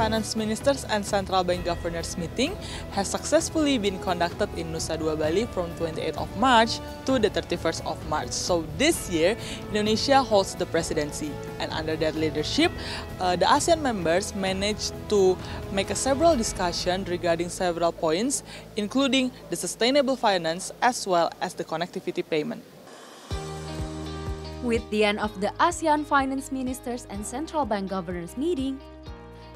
Finance Ministers and Central Bank Governors meeting has successfully been conducted in Nusa Dua, Bali from 28th of March to the 31st of March. So this year, Indonesia holds the presidency, and under that leadership, the ASEAN members managed to make several discussions regarding several points, including the sustainable finance as well as the connectivity payment. With the end of the ASEAN Finance Ministers and Central Bank Governors meeting,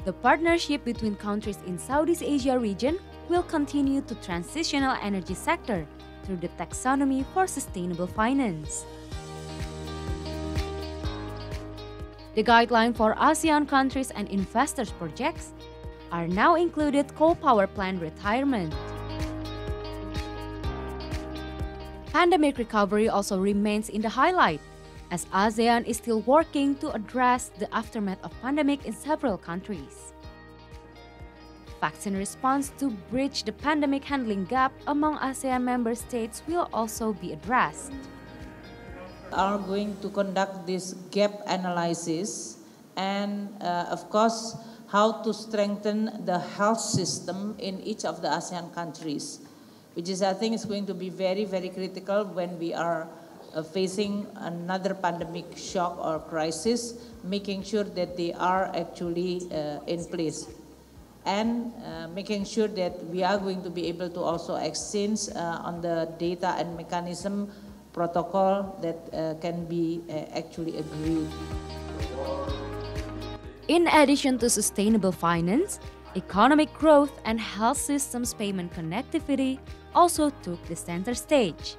the partnership between countries in Southeast Asia region will continue to transitional energy sector through the taxonomy for sustainable finance. The guideline for ASEAN countries and investors projects are now included coal power plant retirement. Pandemic recovery also remains in the highlight, as ASEAN is still working to address the aftermath of pandemic in several countries. Vaccine response to bridge the pandemic handling gap among ASEAN member states will also be addressed. We are going to conduct this gap analysis and of course how to strengthen the health system in each of the ASEAN countries, which is I think is going to be very, very critical when we are facing another pandemic shock or crisis, making sure that they are actually in place. And making sure that we are going to be able to also exchange on the data and mechanism protocol that can be actually agreed. In addition to sustainable finance, economic growth and health systems payment connectivity also took the center stage.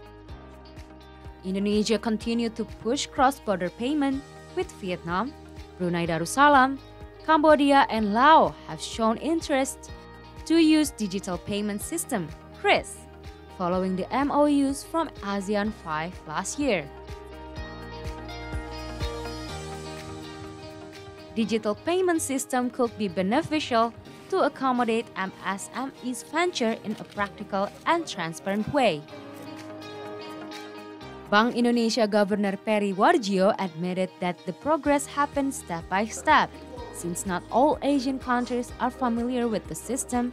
Indonesia continued to push cross-border payment with Vietnam, Brunei Darussalam, Cambodia and Laos have shown interest to use digital payment system, KRIS, following the MOUs from ASEAN 5 last year. Digital payment system could be beneficial to accommodate MSMEs venture in a practical and transparent way. Bank Indonesia Governor Peri Warjio admitted that the progress happens step by step, since not all Asian countries are familiar with the system,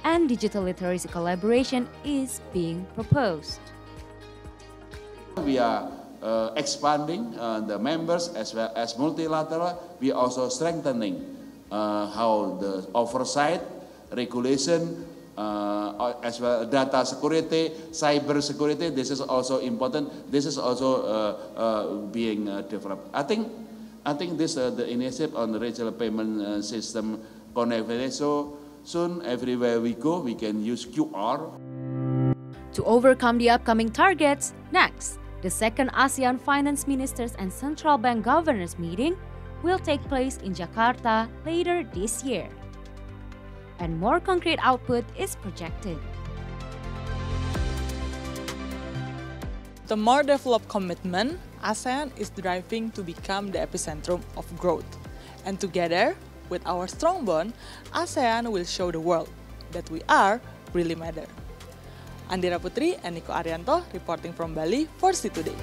and digital literacy collaboration is being proposed. We are expanding the members as well as multilateral. We are also strengthening how the oversight, regulation, as well data security, cyber security. This is also important. This is also being developed. I think this the initiative on the regional payment system connectivity. So soon, everywhere we go, we can use QR. To overcome the upcoming targets, next, the second ASEAN Finance Ministers and Central Bank Governors meeting will take place in Jakarta later this year, and more concrete output is projected. The more developed commitment, ASEAN is driving to become the epicentrum of growth. And together, with our strong bond, ASEAN will show the world that we are really matter. Andira Putri and Niko Arianto reporting from Bali for See Today.